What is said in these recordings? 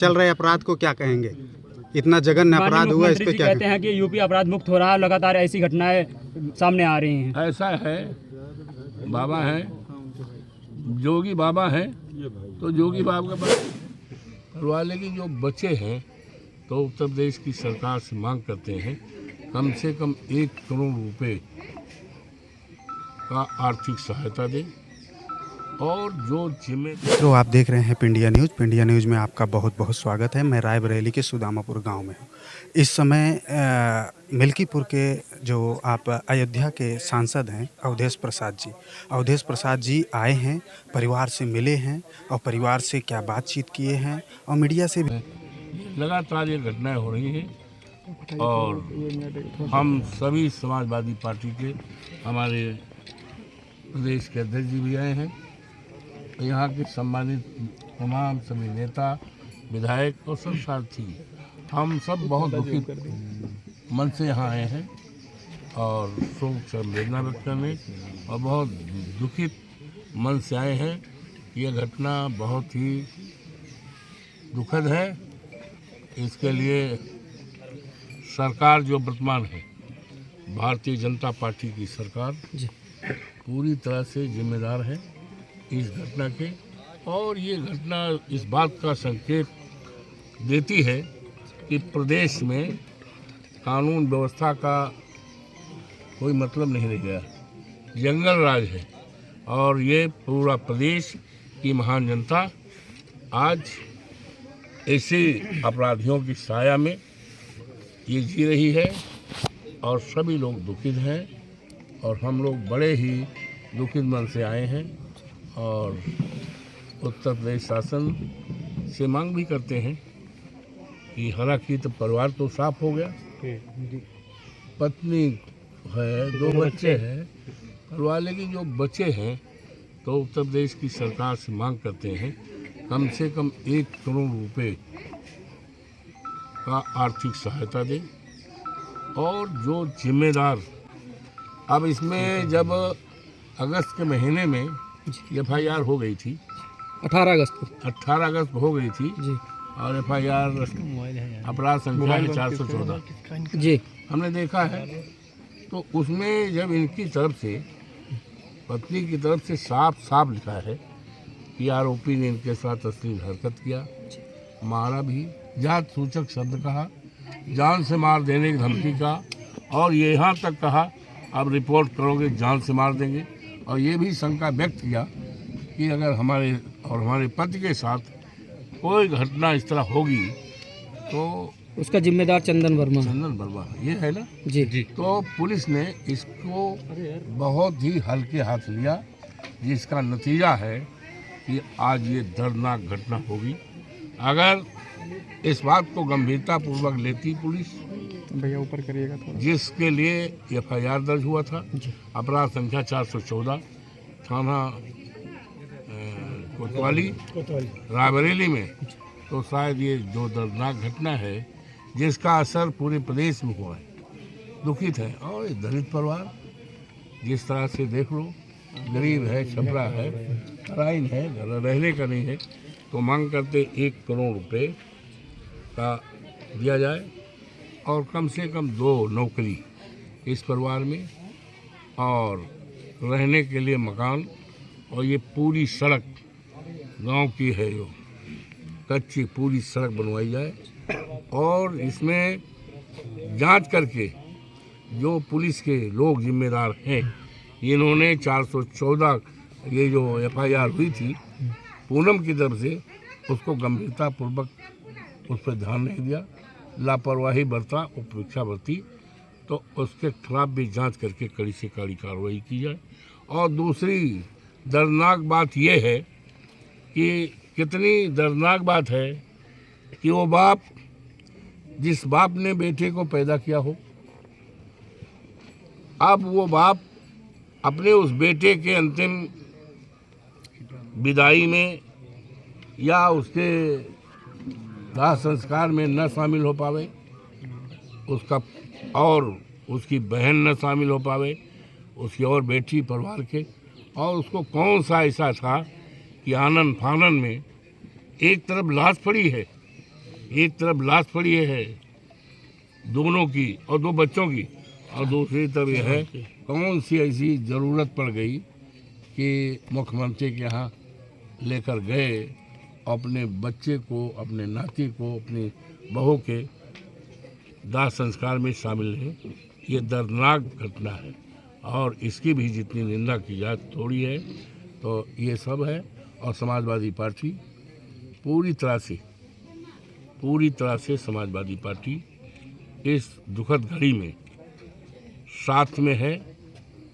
चल रहे अपराध को क्या कहेंगे? इतना जघन्य अपराध हुआ, इस पे क्या कहते हैं कि यूपी अपराध मुक्त हो रहा है, लगातार ऐसी घटनाएं सामने आ रही हैं। ऐसा है, बाबा हैं, जोगी बाबा हैं, तो जोगी बाबा के वाले की जो बच्चे हैं तो उत्तर प्रदेश की सरकार से मांग करते हैं कम से कम 1 करोड़ रुपए का आर्थिक सहायता दें और जो तो आप देख रहे हैं पिंडिया न्यूज़ में आपका बहुत बहुत स्वागत है। मैं रायबरेली के सुदामापुर गांव में हूं। इस समय मिल्कीपुर के जो आप अयोध्या के सांसद हैं अवधेश प्रसाद जी आए हैं, परिवार से मिले हैं और परिवार से क्या बातचीत किए हैं और मीडिया से भी लगातार ये घटनाएं हो रही हैं और हम सभी समाजवादी पार्टी के हमारे प्रदेश के अध्यक्ष जी भी आए हैं, यहाँ के सम्मानित तमाम सभी नेता विधायक और सब साथी, हम सब बहुत दुखी मन से यहाँ आए हैं और शोक संवेदना व्यक्त करने और बहुत दुखित मन से आए हैं। यह घटना बहुत ही दुखद है। इसके लिए सरकार जो वर्तमान है, भारतीय जनता पार्टी की सरकार पूरी तरह से जिम्मेदार है इस घटना के, और ये घटना इस बात का संकेत देती है कि प्रदेश में कानून व्यवस्था का कोई मतलब नहीं रह गया, जंगल राज है और ये पूरा प्रदेश की महान जनता आज ऐसे अपराधियों की साया में ये जी रही है और सभी लोग दुखित हैं और हम लोग बड़े ही दुखित मन से आए हैं और उत्तर प्रदेश शासन से मांग भी करते हैं कि हालांकि तो परिवार तो साफ हो गया, पत्नी है, 2 बच्चे हैं, परिवार की जो बच्चे हैं तो उत्तर प्रदेश की सरकार से मांग करते हैं कम से कम 1 करोड़ रुपए का आर्थिक सहायता दें और जो जिम्मेदार, अब इसमें जब अगस्त के महीने में FIR हो गई थी, 18 अगस्त हो गई थी जी, और FIR अपराध संख्या 414 जी हमने देखा है, तो उसमें जब इनकी तरफ से, पत्नी की तरफ से साफ लिखा है कि आरोपी ने इनके साथ अश्लील हरकत किया, मारा भी, जात सूचक शब्द कहा, जान से मार देने की धमकी का, और ये यहाँ तक कहा अब रिपोर्ट करोगे जान से मार देंगे, और ये भी शंका व्यक्त किया कि अगर हमारे पति के साथ कोई घटना इस तरह होगी तो उसका जिम्मेदार चंदन वर्मा ये है ना जी। तो पुलिस ने इसको बहुत ही हल्के हाथ लिया, जिसका नतीजा है कि आज ये दर्दनाक घटना होगी। अगर इस बात को गंभीरता पूर्वक लेती पुलिस, भैया ऊपर करिएगा थोड़ा, जिसके लिए FIR दर्ज हुआ था, अपराध संख्या 414, थाना कोतवाली रायबरेली में, तो शायद ये जो दर्दनाक घटना है जिसका असर पूरे प्रदेश में हुआ है, दुखित है। और ये दलित परिवार जिस तरह से देख लो, गरीब है, छपरा है, कराइन है, घर रहने का नहीं है, तो मांग करते 1 करोड़ रुपए का दिया जाए और कम से कम 2 नौकरी इस परिवार में और रहने के लिए मकान, और ये पूरी सड़क गांव की है जो कच्ची पूरी सड़क बनवाई जाए, और इसमें जांच करके जो पुलिस के लोग जिम्मेदार हैं, इन्होंने 414 ये जो FIR हुई थी पूनम की तरफ से, उसको गंभीरतापूर्वक उस पर ध्यान नहीं दिया, लापरवाही बरता, उपेक्षा बरती, तो उसके खिलाफ भी जांच करके कड़ी से कड़ी कार्रवाई की जाए। और दूसरी दर्दनाक बात यह है कि कितनी दर्दनाक बात है कि वो बाप, जिस बाप ने बेटे को पैदा किया हो, अब वो बाप अपने उस बेटे के अंतिम विदाई में या उसके दाह संस्कार में न शामिल हो पावे, उसका और उसकी बहन न शामिल हो पावे, उसकी और बेटी परिवार के, और उसको कौन सा ऐसा था कि आनन फानन में एक तरफ लाश पड़ी है एक तरफ लाश पड़ी है दोनों की और 2 बच्चों की, और दूसरी तरफ यह है कौन सी ऐसी ज़रूरत पड़ गई कि मुख्यमंत्री के यहाँ लेकर गए, अपने बच्चे को, अपने नाती को, अपनी बहू के दाह संस्कार में शामिल है। ये दर्दनाक घटना है और इसकी भी जितनी निंदा की जाए थोड़ी है। तो ये सब है और समाजवादी पार्टी पूरी तरह से समाजवादी पार्टी इस दुखद घड़ी में साथ में है,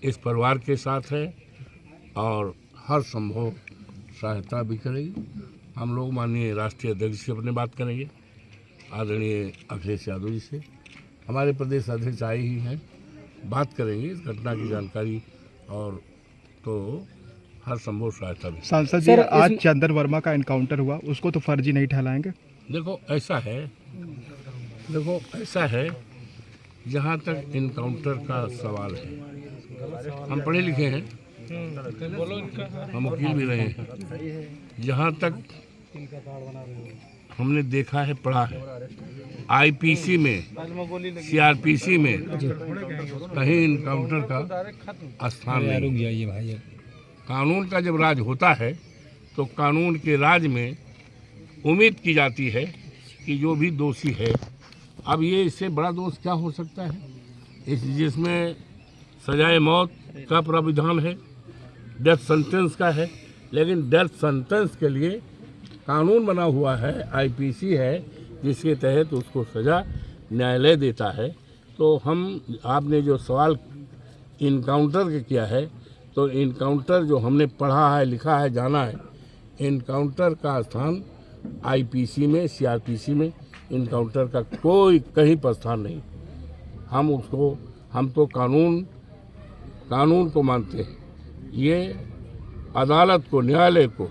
इस परिवार के साथ है और हर संभव सहायता भी करेगी। हम लोग माननीय राष्ट्रीय अध्यक्ष से अपने बात करेंगे, आदरणीय अखिलेश यादव जी से, हमारे प्रदेश अध्यक्ष आए ही हैं, बात करेंगे इस घटना की जानकारी और तो हर संभव सहायता भी। सांसद जी, आज चंदन वर्मा का एनकाउंटर हुआ, उसको तो फर्जी नहीं ठहराएंगे? देखो ऐसा है जहाँ तक इनकाउंटर का सवाल है, हम पढ़े लिखे हैं, हम वकील भी रहे हैं। जहाँ तक हमने देखा है, पढ़ा है, आईपीसी में, सीआरपीसी में कहीं इनकाउंटर का स्थान नहीं। कानून का जब राज होता है तो कानून के राज में उम्मीद की जाती है कि जो भी दोषी है, अब ये इससे बड़ा दोष क्या हो सकता है जिसमें सजाए मौत का प्राविधान है, डेथ सेंटेंस का है, लेकिन डेथ सेंटेंस के लिए कानून बना हुआ है, आईपीसी है, जिसके तहत उसको सज़ा न्यायालय देता है। तो आपने जो सवाल इनकाउंटर के किया है, तो इनकाउंटर जो हमने पढ़ा है, लिखा है, जाना है, इनकाउंटर का स्थान आईपीसी में, सीआरपीसी में इनकाउंटर का कोई कहीं पर स्थान नहीं। हम तो कानून को मानते हैं। ये अदालत को, न्यायालय को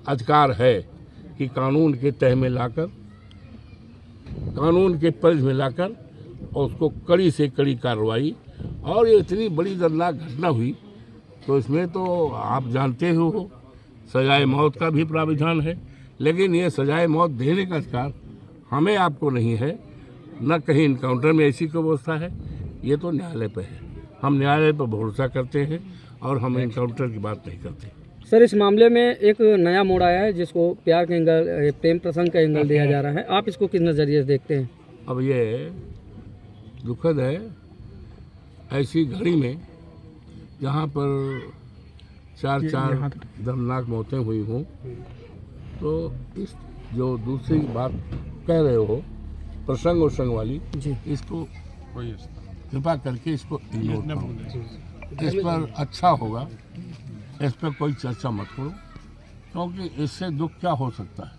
अधिकार है कि कानून के तह में लाकर, कानून के परिधि में लाकर और उसको कड़ी से कड़ी कार्रवाई, और ये इतनी बड़ी दर्दनाक घटना हुई तो इसमें तो आप जानते हो सजाए मौत का भी प्राविधान है, लेकिन ये सजाए मौत देने का अधिकार हमें आपको नहीं है, न कहीं इनकाउंटर में ऐसी कोई व्यवस्था है, ये तो न्यायालय पर है। हम न्यायालय पर भरोसा करते हैं और हम इनकाउंटर की बात नहीं करते। सर, इस मामले में एक नया मोड़ आया है जिसको प्यार के एंगल, प्रेम प्रसंग का एंगल दिया जा रहा है, आप इसको किस नज़रिए से देखते हैं? अब ये दुखद है ऐसी घड़ी में जहाँ पर चार दर्दनाक मौतें हुई हों, तो इस जो दूसरी बात कह रहे हो प्रसंग वसंग वाली, इसको कृपा करके इसको इग्नोर करो। इस पर अच्छा होगा, इस पर कोई चर्चा मत करो, क्योंकि इससे दुख क्या हो सकता है,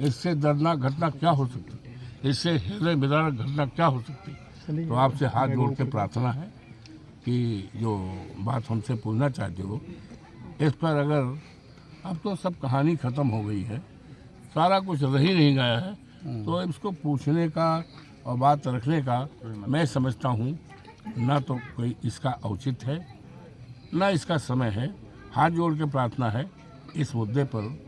इससे दर्दनाक घटना क्या हो सकती है, इससे हृदय विदारक घटना क्या हो सकती है। तो आपसे हाथ जोड़ के प्रार्थना है कि जो बात हमसे पूछना चाहते हो, इस पर अगर अब तो सब कहानी ख़त्म हो गई है, सारा कुछ रह ही नहीं गया है, तो इसको पूछने का और बात रखने का मैं समझता हूँ ना तो कोई इसका औचित्य है, ना इसका समय है। हाथ जोड़ के प्रार्थना है इस मुद्दे पर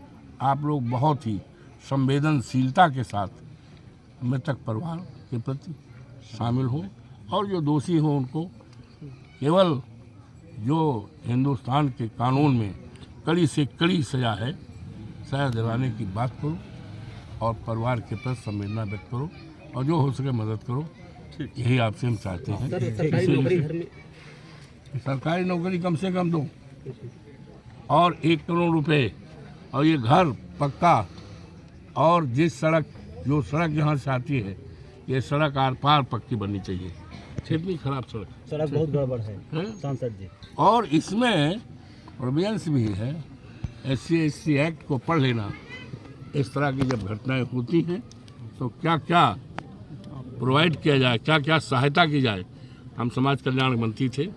आप लोग बहुत ही संवेदनशीलता के साथ मृतक परिवार के प्रति शामिल हो, और जो दोषी हो उनको केवल जो हिंदुस्तान के कानून में कड़ी से कड़ी सजा है, सजा दिलाने की बात करो और परिवार के प्रति संवेदना व्यक्त करो और जो हो सके मदद करो। यही आपसे हम चाहते हैं। सरकारी नौकरी कम से कम दो और 1 करोड़ रुपए और ये घर पक्का, और जो सड़क यहाँ से आती है, ये सड़क आर पार पक्की बननी चाहिए। इतनी खराब सड़क बहुत गड़बड़ है सांसद जी। और इसमें प्रोविजंस भी है, SC एक्ट को पढ़ लेना। इस तरह की जब घटनाएं होती हैं तो क्या क्या प्रोवाइड किया जाए, क्या क्या सहायता की जाए। हम समाज कल्याण मंत्री थे,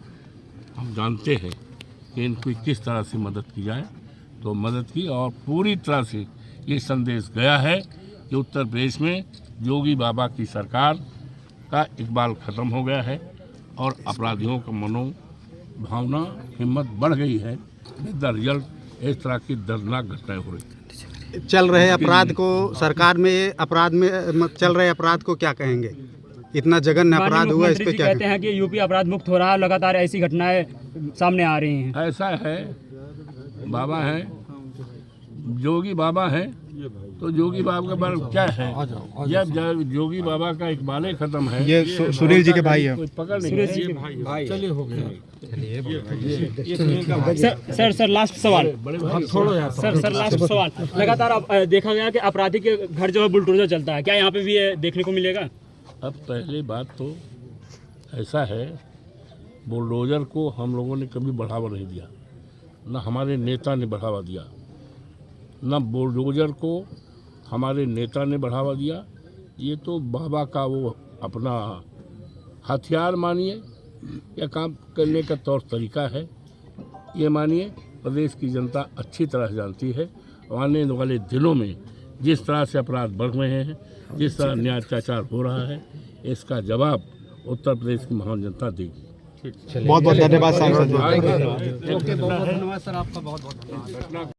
हम जानते हैं कि इनकी किस तरह से मदद की जाए, तो मदद की। और पूरी तरह से ये संदेश गया है कि उत्तर प्रदेश में योगी बाबा की सरकार का इकबाल ख़त्म हो गया है और अपराधियों का मनोभावना, हिम्मत बढ़ गई है। विद द रिजल्ट इस तरह की दर्दनाक घटनाएं हो रही हैं। चल रहे अपराध को, सरकार में अपराध में चल रहे अपराध को क्या कहेंगे? इतना जघन्य अपराध हुआ, इस पे क्या कहते हैं कि यूपी अपराध मुक्त हो रहा है, लगातार ऐसी घटनाएं सामने आ रही हैं। ऐसा है, बाबा हैं, जोगी बाबा हैं, तो जोगी बाबा का बाल क्या है? जब जोगी बाबा का इकबाल खत्म है, ये सुनील जी के भाई हैं। कोई पकड़ नहीं है। चलिए हो गया। सर लास्ट सवाल, बड़े भाई छोड़ो यार। सर लास्ट सवाल, लगातार देखा गया कि अपराधी के घर जो है बुलडोजर चलता है, क्या यहाँ पे भी ये देखने को मिलेगा? अब पहली बात तो ऐसा है, बुलडोजर को हम लोगों ने कभी बढ़ावा नहीं दिया, न हमारे नेता ने बढ़ावा दिया, न बुलडोजर को हमारे नेता ने बढ़ावा दिया। ये तो बाबा का वो अपना हथियार मानिए या काम करने का तौर तरीका है, ये मानिए। प्रदेश की जनता अच्छी तरह जानती है, आने वाले दिनों में जिस तरह से अपराध बढ़ रहे हैं, जिस तरह न्याय अत्याचार हो रहा है, इसका जवाब उत्तर प्रदेश की महान जनता देगी। बहुत बहुत धन्यवाद सांसद जी। ओके, बहुत धन्यवाद सर आपका, बहुत बहुत।